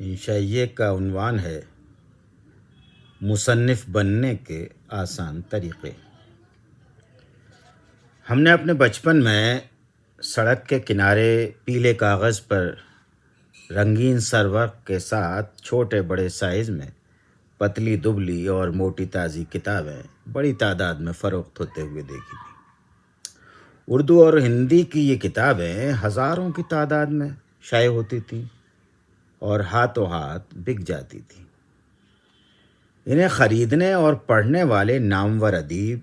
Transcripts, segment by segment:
انشائیے کا عنوان ہے مصنف بننے کے آسان طریقے۔ ہم نے اپنے بچپن میں سڑک کے کنارے پیلے کاغذ پر رنگین سرورق کے ساتھ چھوٹے بڑے سائز میں پتلی دبلی اور موٹی تازی کتابیں بڑی تعداد میں فروخت ہوتے ہوئے دیکھی تھیں۔ اردو اور ہندی کی یہ کتابیں ہزاروں کی تعداد میں شائع ہوتی تھیں اور ہاتھوں ہاتھ بک جاتی تھیں۔ انہیں خریدنے اور پڑھنے والے نامور ادیب،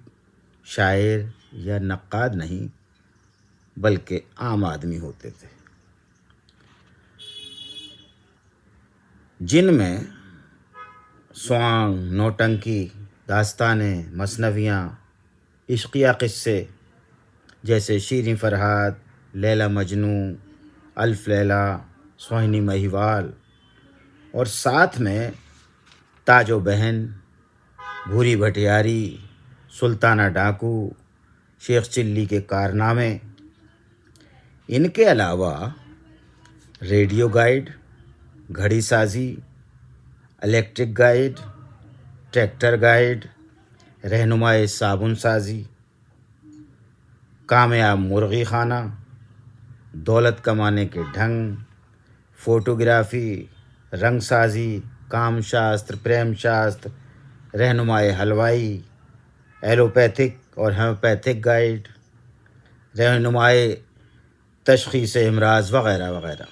شاعر یا نقاد نہیں بلکہ عام آدمی ہوتے تھے، جن میں سوانگ، نوٹنکی، داستانیں، مثنویاں، عشقیہ قصے جیسے شیریں فرہاد، لیلا مجنوں، الف لیلہ، سوہنی مہیوال، اور ساتھ میں تاج و بہن، بھوری بھٹیاری، سلطانہ ڈاکو، شیخ چلی کے کارنامے۔ ان کے علاوہ ریڈیو گائیڈ، گھڑی سازی، الیکٹرک گائیڈ، ٹریکٹر گائیڈ، رہنمائے صابن سازی، کامیاب مرغی خانہ، دولت کمانے کے ڈھنگ، فوٹوگرافی، رنگ سازی، کام شاستر، پریم شاستر، رہنمائے حلوائی، ایلوپیتھک اور ہومیوپیتھک گائیڈ، رہنمائے تشخیص امراض وغیرہ وغیرہ۔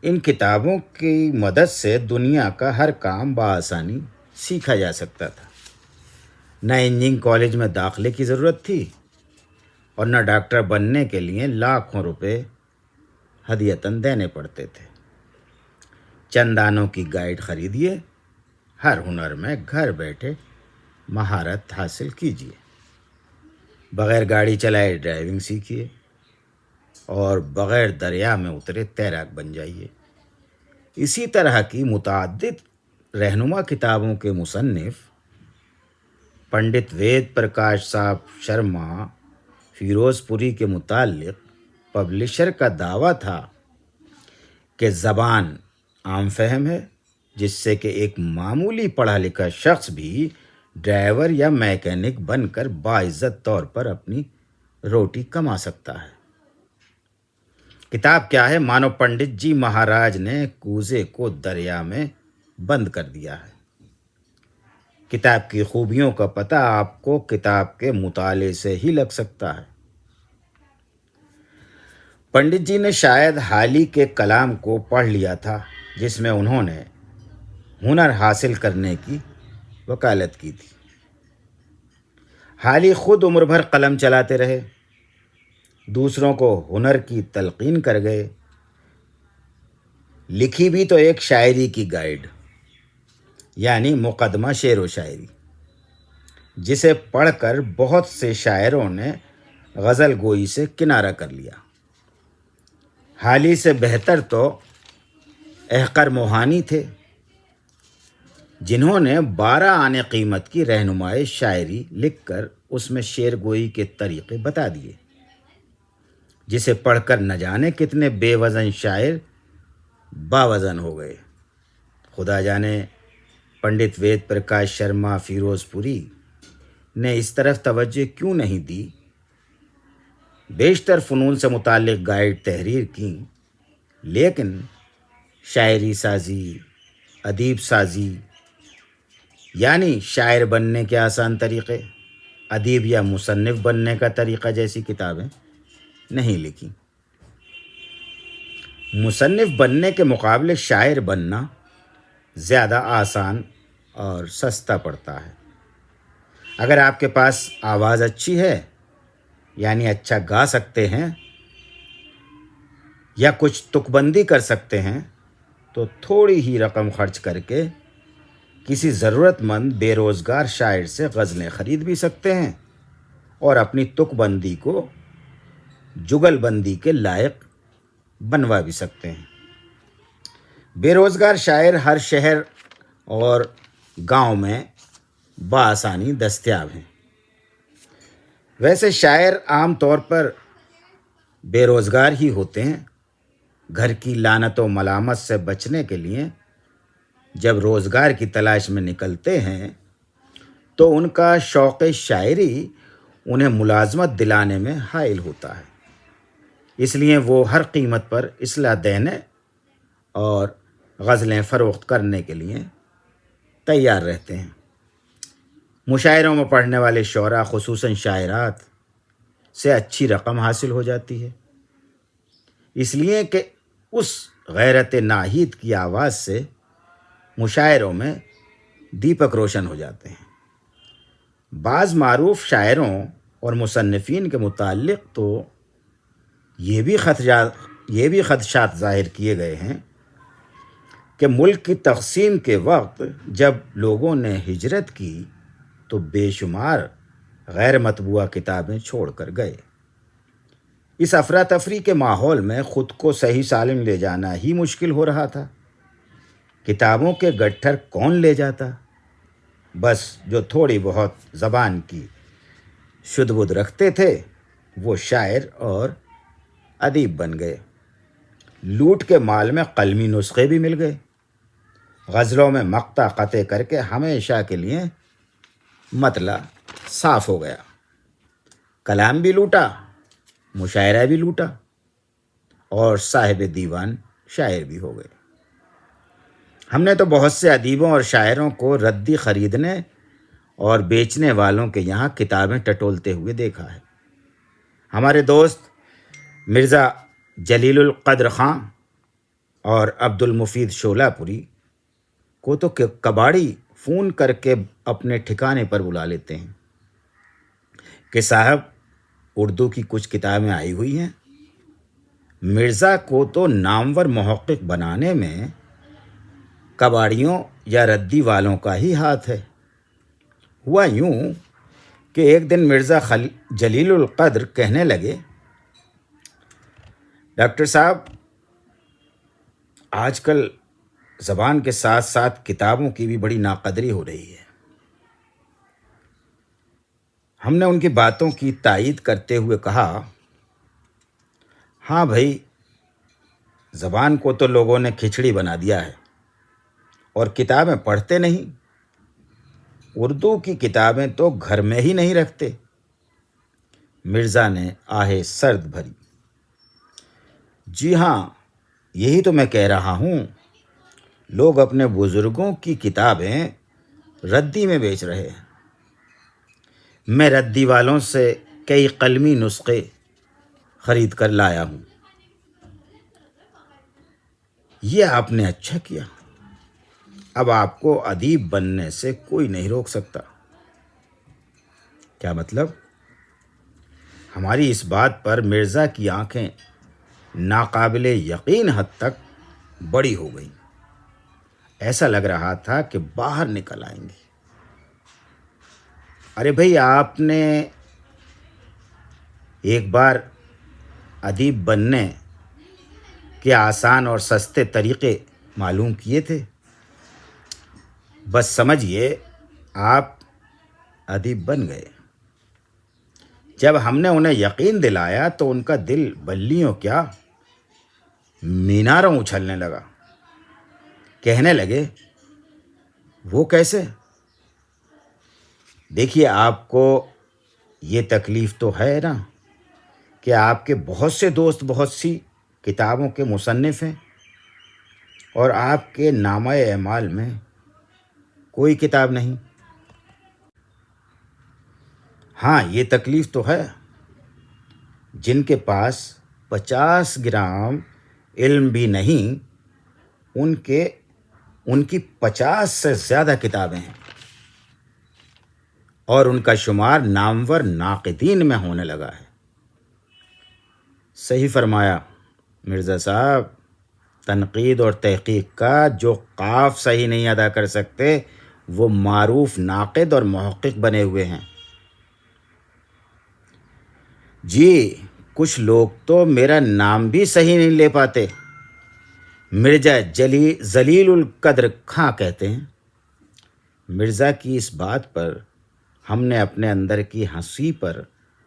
ان کتابوں کی مدد سے دنیا کا ہر کام بآسانی سیکھا جا سکتا تھا۔ نہ انجینئرنگ کالج میں داخلے کی ضرورت تھی اور نہ ڈاکٹر بننے کے لیے لاکھوں روپے ہدیۃً دینے پڑتے تھے۔ چند آنوں کی گائیڈ خریدیے، ہر ہنر میں گھر بیٹھے مہارت حاصل کیجیے، بغیر گاڑی چلائے ڈرائیونگ سیکھیے اور بغیر دریا میں اترے تیراک بن جائیے۔ اسی طرح کی متعدد رہنما کتابوں کے مصنف پنڈت وید پرکاش صاحب شرما فیروز پوری کے متعلق پبلشر کا دعویٰ تھا کہ زبان عام فہم ہے، جس سے کہ ایک معمولی پڑھا لکھا شخص بھی ڈرائیور یا میکینک بن کر باعزت طور پر اپنی روٹی کما سکتا ہے۔ کتاب کیا ہے؟ مانو پنڈت جی مہاراج نے کوزے کو دریا میں بند کر دیا ہے۔ کتاب کی خوبیوں کا پتہ آپ کو کتاب کے مطالعے سے ہی لگ سکتا ہے۔ پنڈت جی نے شاید حال ہی کے کلام کو پڑھ لیا تھا جس میں انہوں نے ہنر حاصل کرنے کی وکالت کی تھی۔ حال ہی خود عمر بھر قلم چلاتے رہے، دوسروں کو ہنر کی تلقین کر گئے۔ لکھی بھی تو ایک شاعری کی گائیڈ، یعنی مقدمہ شعر و شاعری، جسے پڑھ کر بہت سے شاعروں نے غزل گوئی سے کنارہ کر لیا۔ حال ہی سے بہتر تو احقر موہانی تھے، جنہوں نے 12 آنے قیمت کی رہنمائے شاعری لکھ کر اس میں شعر گوئی کے طریقے بتا دیے، جسے پڑھ کر نہ جانے کتنے بے وزن شاعر باوزن ہو گئے۔ خدا جانے پنڈت وید پرکاش شرما فیروز پوری نے اس طرف توجہ کیوں نہیں دی۔ بیشتر فنون سے متعلق گائیڈ تحریر کی، لیکن شاعری سازی، ادیب سازی، یعنی شاعر بننے کے آسان طریقے، ادیب یا مصنف بننے کا طریقہ جیسی کتابیں نہیں لکھی۔ مصنف بننے کے مقابلے شاعر بننا زیادہ آسان اور سستا پڑتا ہے۔ اگر آپ کے پاس آواز اچھی ہے، یعنی اچھا گا سکتے ہیں یا کچھ تک بندی کر سکتے ہیں، تو تھوڑی ہی رقم خرچ کر کے کسی ضرورت مند بے روزگار شاعر سے غزلیں خرید بھی سکتے ہیں اور اپنی تک بندی کو جگل بندی کے لائق بنوا بھی سکتے ہیں۔ بے روزگار شاعر ہر شہر اور گاؤں میں بآسانی دستیاب ہیں۔ ویسے شاعر عام طور پر بے روزگار ہی ہوتے ہیں، گھر کی لعنت و ملامت سے بچنے کے لیے جب روزگار کی تلاش میں نکلتے ہیں تو ان کا شوق شاعری انہیں ملازمت دلانے میں حائل ہوتا ہے، اس لیے وہ ہر قیمت پر اصلاح دینے اور غزلیں فروخت کرنے کے لیے تیار رہتے ہیں۔ مشاعروں میں پڑھنے والے شعراء خصوصاً شاعرات سے اچھی رقم حاصل ہو جاتی ہے، اس لیے کہ اس غیرت ناہید کی آواز سے مشاعروں میں دیپک روشن ہو جاتے ہیں۔ بعض معروف شاعروں اور مصنفین کے متعلق تو یہ بھی خدشات ظاہر کیے گئے ہیں کہ ملک کی تقسیم کے وقت جب لوگوں نے ہجرت کی تو بے شمار غیر مطبوعہ کتابیں چھوڑ کر گئے۔ اس افراتفری کے ماحول میں خود کو صحیح سالم لے جانا ہی مشکل ہو رہا تھا۔ کتابوں کے گٹھر کون لے جاتا؟ بس جو تھوڑی بہت زبان کی شد بدھ رکھتے تھے وہ شاعر اور ادیب بن گئے۔ لوٹ کے مال میں قلمی نسخے بھی مل گئے۔ غزلوں میں مقطع قطع کر کے ہمیشہ کے لیے مطلع صاف ہو گیا۔ کلام بھی لوٹا، مشاعرہ بھی لوٹا، اور صاحب دیوان شاعر بھی ہو گئے۔ ہم نے تو بہت سے ادیبوں اور شاعروں کو ردی خریدنے اور بیچنے والوں کے یہاں کتابیں ٹٹولتے ہوئے دیکھا ہے۔ ہمارے دوست مرزا جلیل القدر خان اور عبد المفید شولہ پوری کو تو کباڑی فون کر کے اپنے ٹھکانے پر بلا لیتے ہیں کہ صاحب اردو کی کچھ کتابیں آئی ہوئی ہیں۔ مرزا کو تو نامور محقق بنانے میں کباڑیوں یا ردی والوں کا ہی ہاتھ ہے۔ ہوا یوں کہ ایک دن مرزا جلیل القدر کہنے لگے، ڈاکٹر صاحب آج کل زبان کے ساتھ ساتھ کتابوں کی بھی بڑی ناقدری ہو رہی ہے۔ ہم نے ان کی باتوں کی تائید کرتے ہوئے کہا، ہاں بھائی، زبان کو تو لوگوں نے کھچڑی بنا دیا ہے اور کتابیں پڑھتے نہیں۔ اردو کی کتابیں تو گھر میں ہی نہیں رکھتے۔ مرزا نے آہ سرد بھری۔ جی ہاں، یہی تو میں کہہ رہا ہوں، لوگ اپنے بزرگوں کی کتابیں ردی میں بیچ رہے ہیں۔ میں ردی والوں سے کئی قلمی نسخے خرید کر لایا ہوں۔ یہ آپ نے اچھا کیا، اب آپ کو ادیب بننے سے کوئی نہیں روک سکتا۔ کیا مطلب؟ ہماری اس بات پر مرزا کی آنکھیں ناقابل یقین حد تک بڑی ہو گئیں۔ ایسا لگ رہا تھا کہ باہر نکل آئیں گے۔ ارے بھائی، آپ نے ایک بار ادیب بننے کے آسان اور سستے طریقے معلوم کیے تھے، بس سمجھیے آپ ادیب بن گئے۔ جب ہم نے انہیں یقین دلایا تو ان کا دل بلیوں کیا میناروں اچھلنے لگا۔ کہنے لگے، وہ کیسے؟ دیکھیے، آپ کو یہ تکلیف تو ہے نا کہ آپ کے بہت سے دوست بہت سی کتابوں کے مصنف ہیں اور آپ کے نامہ اعمال میں کوئی کتاب نہیں۔ ہاں، یہ تکلیف تو ہے۔ جن کے پاس 50 گرام علم بھی نہیں، ان کی 50 سے زیادہ کتابیں ہیں اور ان کا شمار نامور ناقدین میں ہونے لگا ہے۔ صحیح فرمایا مرزا صاحب، تنقید اور تحقیق کا جو قاف صحیح نہیں ادا کر سکتے وہ معروف ناقد اور محقق بنے ہوئے ہیں۔ جی، کچھ لوگ تو میرا نام بھی صحیح نہیں لے پاتے، مرزا جلیل القدر خاں کہتے ہیں۔ مرزا کی اس بات پر ہم نے اپنے اندر کی ہنسی پر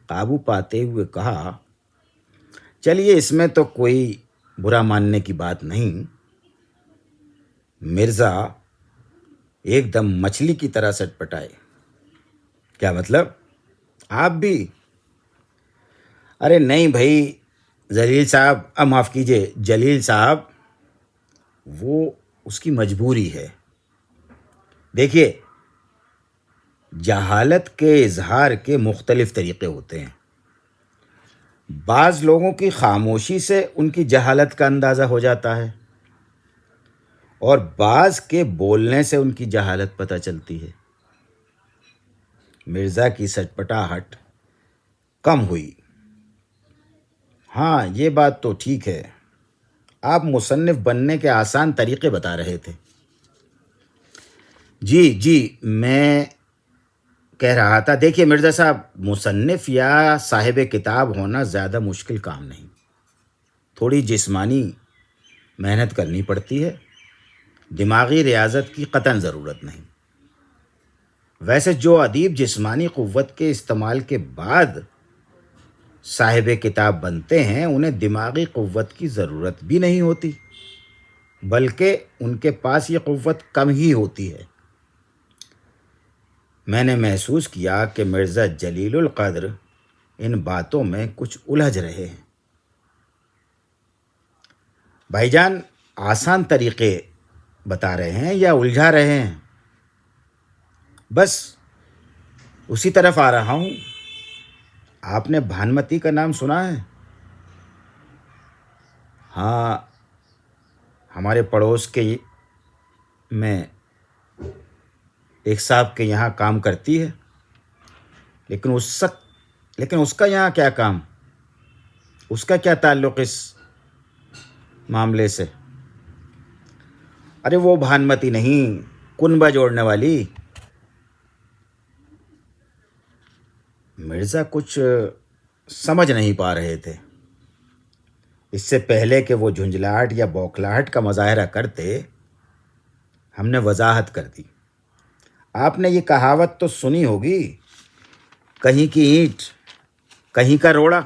قابو پاتے ہوئے کہا، چلیے اس میں تو کوئی برا ماننے کی بات نہیں، مرزا ایک دم مچھلی کی طرح سٹ پٹائے۔ کیا مطلب؟ آپ بھی؟ ارے نہیں بھائی جلیل صاحب، معاف کیجئے جلیل صاحب، وہ اس کی مجبوری ہے۔ دیکھیے، جہالت کے اظہار کے مختلف طریقے ہوتے ہیں۔ بعض لوگوں کی خاموشی سے ان کی جہالت کا اندازہ ہو جاتا ہے، اور بعض کے بولنے سے ان کی جہالت پتہ چلتی ہے۔ مرزا کی سٹپٹاہٹ کم ہوئی۔ ہاں، یہ بات تو ٹھیک ہے۔ آپ مصنف بننے کے آسان طریقے بتا رہے تھے۔ جی میں کہہ رہا تھا، دیکھیے مرزا صاحب، مصنف یا صاحب کتاب ہونا زیادہ مشکل کام نہیں۔ تھوڑی جسمانی محنت کرنی پڑتی ہے، دماغی ریاضت کی قطعاً ضرورت نہیں۔ ویسے جو ادیب جسمانی قوت کے استعمال کے بعد صاحب کتاب بنتے ہیں، انہیں دماغی قوت کی ضرورت بھی نہیں ہوتی، بلکہ ان کے پاس یہ قوت کم ہی ہوتی ہے۔ میں نے محسوس کیا کہ مرزا جلیل القدر ان باتوں میں کچھ الجھ رہے ہیں۔ بھائی جان، آسان طریقے بتا رہے ہیں یا الجھا رہے ہیں؟ بس اسی طرف آ رہا ہوں۔ آپ نے بھانمتی کا نام سنا ہے؟ ہاں، ہمارے پڑوس کے میں ایک صاحب کے یہاں کام کرتی ہے، لیکن اس کا یہاں کیا کام؟ اس کا کیا تعلق اس معاملے سے؟ ارے وہ بھانمتی نہیں، کنبہ جوڑنے والی۔ مرزا کچھ سمجھ نہیں پا رہے تھے۔ اس سے پہلے کہ وہ جھنجھلاہٹ یا بوکھلاہٹ کا مظاہرہ کرتے، ہم نے وضاحت کر دی۔ آپ نے یہ کہاوت تو سنی ہوگی، کہیں کی اینٹ کہیں کا روڑا،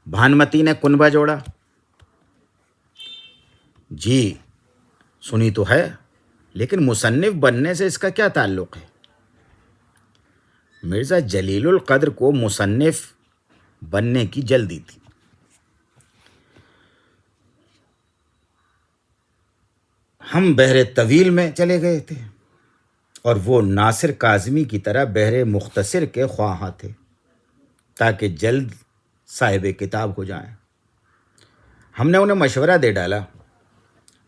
بھانمتی نے کنبہ جوڑا۔ جی سنی تو ہے، لیکن مصنف بننے سے اس کا کیا تعلق ہے؟ مرزا جلیل القدر کو مصنف بننے کی جلدی تھی۔ ہم بحر طویل میں چلے گئے تھے، اور وہ ناصر کاظمی کی طرح بحر مختصر کے خواہاں تھے، تاکہ جلد صاحب کتاب ہو جائیں۔ ہم نے انہیں مشورہ دے ڈالا،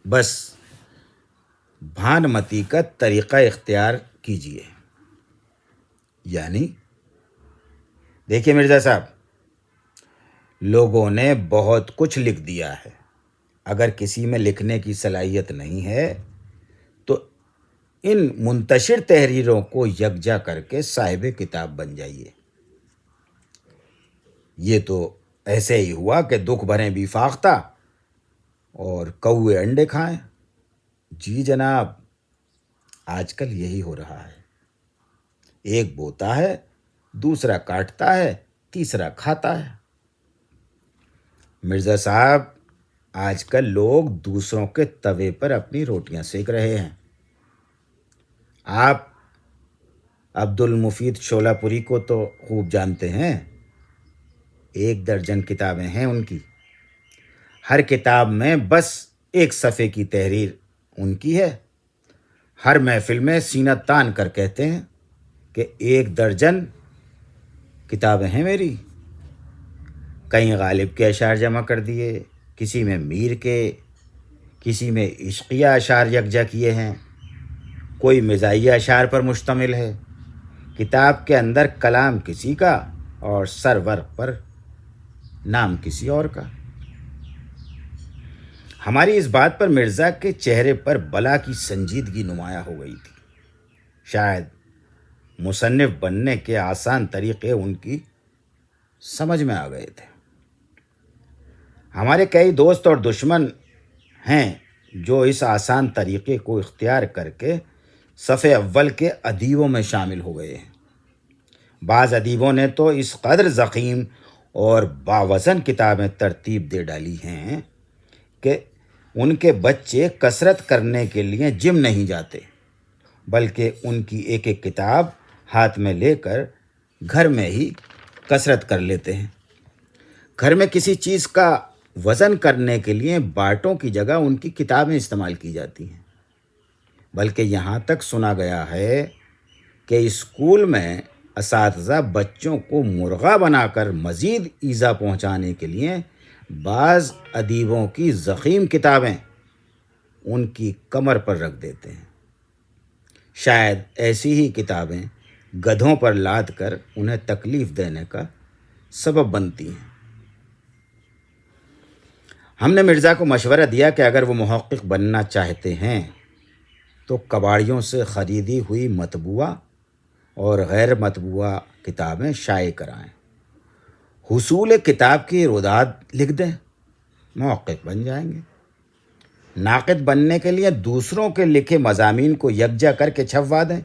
بس بھانمتی کا طریقہ اختیار کیجیے۔ یعنی دیکھیے مرزا صاحب، لوگوں نے بہت کچھ لکھ دیا ہے۔ اگر کسی میں لکھنے کی صلاحیت نہیں ہے تو ان منتشر تحریروں کو یکجا کر کے صاحب کتاب بن جائیے۔ یہ تو ایسے ہی ہوا کہ دکھ بھریں بھی فاختہ اور کوے انڈے کھائیں۔ جی جناب، آج کل یہی ہو رہا ہے۔ ایک بوتا ہے، دوسرا کاٹتا ہے، تیسرا کھاتا ہے۔ مرزا صاحب، آج کل لوگ دوسروں کے توے پر اپنی روٹیاں سیک رہے ہیں۔ آپ عبد المفید شولہ پوری کو تو خوب جانتے ہیں، 1 درجن کتابیں ہیں ان کی۔ ہر کتاب میں بس 1 صفحے کی تحریر ان کی ہے۔ ہر محفل میں سینہ تان کر کہتے ہیں کہ 1 درجن کتابیں ہیں میری۔ کہیں غالب کے اشعار جمع کر دیے، کسی میں میر کے، کسی میں عشقیہ اشعار یکجا کیے ہیں، کوئی مزاحیہ اشعار پر مشتمل ہے۔ کتاب کے اندر کلام کسی کا اور سر ورق پر نام کسی اور کا۔ ہماری اس بات پر مرزا کے چہرے پر بلا کی سنجیدگی نمایاں ہو گئی تھی۔ شاید مصنف بننے کے آسان طریقے ان کی سمجھ میں آ گئے تھے۔ ہمارے کئی دوست اور دشمن ہیں جو اس آسان طریقے کو اختیار کر کے صف اول کے ادیبوں میں شامل ہو گئے ہیں۔ بعض ادیبوں نے تو اس قدر ضخیم اور باوزن کتابیں ترتیب دے ڈالی ہیں کہ ان کے بچے کثرت کرنے کے لیے جم نہیں جاتے، بلکہ ان کی ایک ایک کتاب ہاتھ میں لے کر گھر میں ہی کثرت کر لیتے ہیں۔ گھر میں کسی چیز کا وزن کرنے کے لیے باٹوں کی جگہ ان کی کتابیں استعمال کی جاتی ہیں، بلکہ یہاں تک سنا گیا ہے کہ اسکول میں اساتذہ بچوں کو مرغا بنا کر مزید ایذا پہنچانے کے لیے بعض ادیبوں کی ضخیم کتابیں ان کی کمر پر رکھ دیتے ہیں۔ شاید ایسی ہی کتابیں گدھوں پر لاد کر انہیں تکلیف دینے کا سبب بنتی ہیں۔ ہم نے مرزا کو مشورہ دیا کہ اگر وہ محقق بننا چاہتے ہیں تو کباڑیوں سے خریدی ہوئی مطبوعہ اور غیر مطبوعہ کتابیں شائع کرائیں، حصول کتاب کی رداد لکھ دیں، محقق بن جائیں گے۔ ناقد بننے کے لیے دوسروں کے لکھے مضامین کو یکجا کر کے چھپوا دیں۔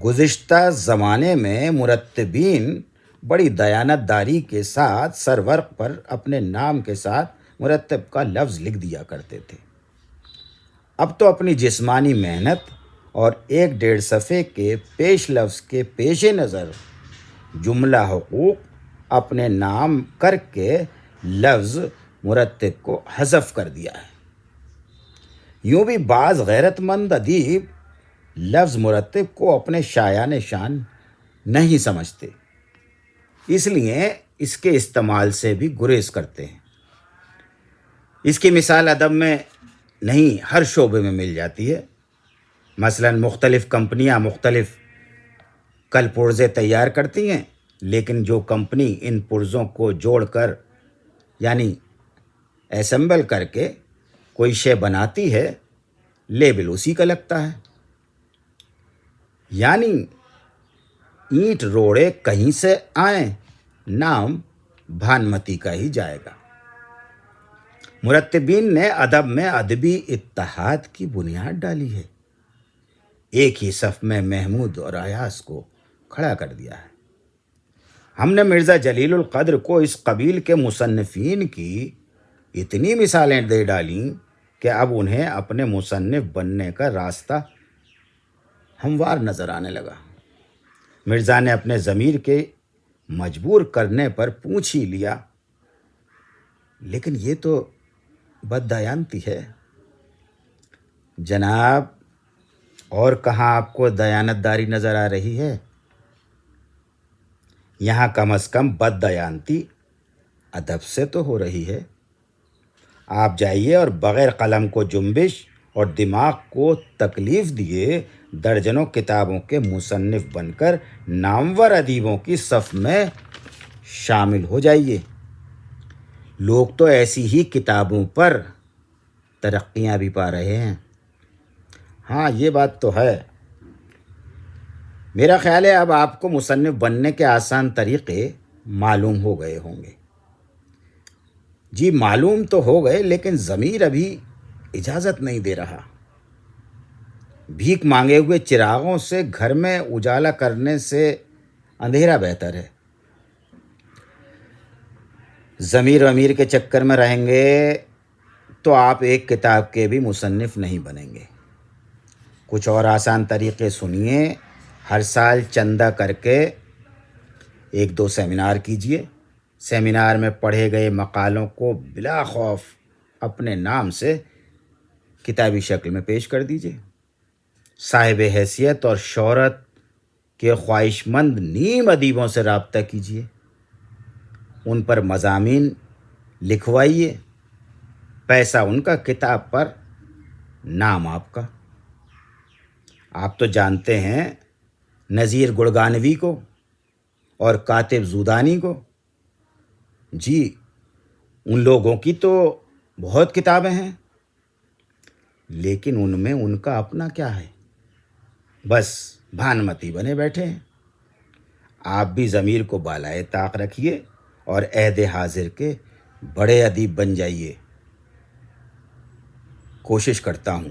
گزشتہ زمانے میں مرتبین بڑی دیانت داری کے ساتھ سرورق پر اپنے نام کے ساتھ مرتب کا لفظ لکھ دیا کرتے تھے۔ اب تو اپنی جسمانی محنت اور 1-1.5 صفحے کے پیش لفظ کے پیش نظر جملہ حقوق اپنے نام کر کے لفظ مرتب کو حذف کر دیا ہے۔ یوں بھی بعض غیرت مند ادیب لفظ مرتب کو اپنے شایان شان نہیں سمجھتے، اس لیے اس کے استعمال سے بھی گریز کرتے ہیں۔ اس کی مثال ادب میں نہیں ہر شعبے میں مل جاتی ہے۔ مثلاً مختلف کمپنیاں مختلف کل پرزے تیار کرتی ہیں، لیکن جو کمپنی ان پرزوں کو جوڑ کر یعنی اسمبل کر کے کوئی شے بناتی ہے، لیبل اسی کا لگتا ہے۔ یعنی اینٹ روڑے کہیں سے آئیں، نام بھانمتی کا ہی جائے گا۔ مرتبین نے ادب میں ادبی اتحاد کی بنیاد ڈالی ہے، ایک ہی صف میں محمود اور ایاز کو کھڑا کر دیا ہے۔ ہم نے مرزا جلیل القدر کو اس قبیل کے مصنفین کی اتنی مثالیں دے ڈالیں کہ اب انہیں اپنے مصنف بننے کا راستہ ہموار نظر آنے لگا۔ مرزا نے اپنے ضمیر کے مجبور کرنے پر پوچھ ہی لیا، لیکن یہ تو بددیانتی ہے۔ جناب، اور کہاں آپ کو دیانت داری نظر آ رہی ہے؟ یہاں کم از کم بددیانتی ادب سے تو ہو رہی ہے۔ آپ جائیے اور بغیر قلم کو جنبش اور دماغ کو تکلیف دیے درجنوں کتابوں کے مصنف بن کر نامور ادیبوں کی صف میں شامل ہو جائیے۔ لوگ تو ایسی ہی کتابوں پر ترقیاں بھی پا رہے ہیں۔ ہاں، یہ بات تو ہے۔ میرا خیال ہے اب آپ کو مصنف بننے کے آسان طریقے معلوم ہو گئے ہوں گے۔ جی معلوم تو ہو گئے، لیکن ضمیر ابھی اجازت نہیں دے رہا۔ بھیک مانگے ہوئے چراغوں سے گھر میں اجالا کرنے سے اندھیرا بہتر ہے۔ ضمیر ومیر کے چکر میں رہیں گے تو آپ ایک کتاب کے بھی مصنف نہیں بنیں گے۔ کچھ اور آسان طریقے سنیے۔ ہر سال چندہ کر کے 1-2 سیمینار کیجیے۔ سیمینار میں پڑھے گئے مقالوں کو بلا خوف اپنے نام سے کتابی شکل میں پیش کر دیجیے۔ صاحب حیثیت اور شہرت کے خواہش مند نیم ادیبوں سے رابطہ کیجیے، ان پر مضامین لکھوائیے، پیسہ ان کا، کتاب پر نام آپ کا۔ آپ تو جانتے ہیں نذیر گڑگانوی کو اور کاتب زودانی کو۔ جی ان لوگوں کی تو بہت کتابیں ہیں، لیکن ان میں ان کا اپنا کیا ہے؟ بس بھانمتی بنے بیٹھے ہیں۔ آپ بھی ضمیر کو بالائے طاق رکھیے اور عہد حاضر کے بڑے ادیب بن جائیے۔ کوشش کرتا ہوں۔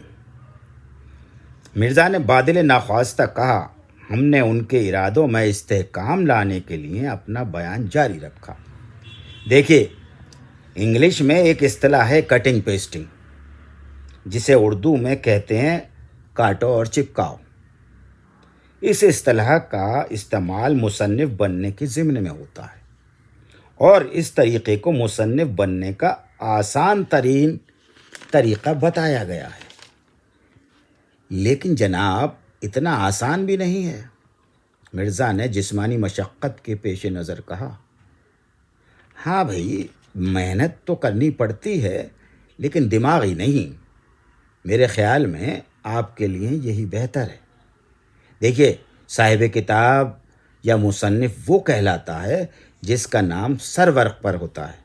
مرزا نے بادل ناخواستہ کہا، ہم نے ان کے ارادوں میں استحکام لانے کے لیے اپنا بیان جاری رکھا۔ دیکھیے، انگلش میں ایک اصطلاح ہے کٹنگ پیسٹنگ، جسے اردو میں کہتے ہیں کاٹو اور چپکاؤ۔ اس اصطلاح کا استعمال مصنف بننے کے ضمن میں ہوتا ہے، اور اس طریقے کو مصنف بننے کا آسان ترین طریقہ بتایا گیا ہے۔ لیکن جناب، اتنا آسان بھی نہیں ہے۔ مرزا نے جسمانی مشقت کے پیش نظر کہا۔ ہاں بھائی، محنت تو کرنی پڑتی ہے، لیکن دماغی نہیں۔ میرے خیال میں آپ کے لیے یہی بہتر ہے۔ دیکھیے، صاحب کتاب یا مصنف وہ کہلاتا ہے جس کا نام سر ورق پر ہوتا ہے۔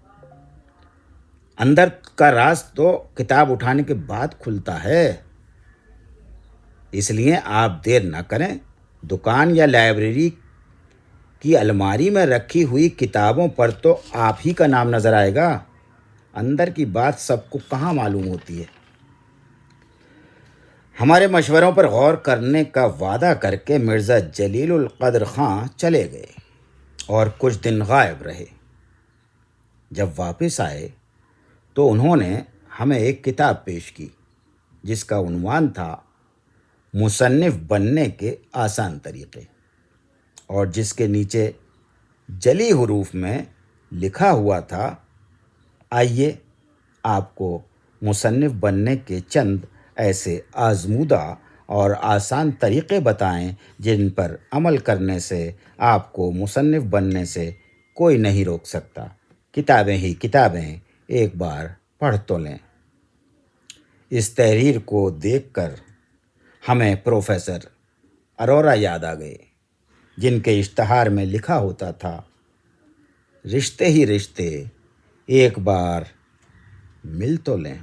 اندر کا راز تو کتاب اٹھانے کے بعد کھلتا ہے۔ اس لیے آپ دیر نہ کریں، دکان یا لائبریری کی الماری میں رکھی ہوئی کتابوں پر تو آپ ہی کا نام نظر آئے گا، اندر کی بات سب کو کہاں معلوم ہوتی ہے۔ ہمارے مشوروں پر غور کرنے کا وعدہ کر کے مرزا جلیل القدر خان چلے گئے اور کچھ دن غائب رہے۔ جب واپس آئے تو انہوں نے ہمیں ایک کتاب پیش کی جس کا عنوان تھا مصنف بننے کے آسان طریقے، اور جس کے نیچے جلی حروف میں لکھا ہوا تھا، آئیے آپ کو مصنف بننے کے چند ایسے آزمودہ اور آسان طریقے بتائیں جن پر عمل کرنے سے آپ کو مصنف بننے سے کوئی نہیں روک سکتا۔ کتابیں ہی کتابیں، ایک بار پڑھ تو لیں۔ اس تحریر کو دیکھ کر ہمیں پروفیسر اروڑا یاد آ گئے، جن کے اشتہار میں لکھا ہوتا تھا، رشتے ہی رشتے، ایک بار مل تو لیں۔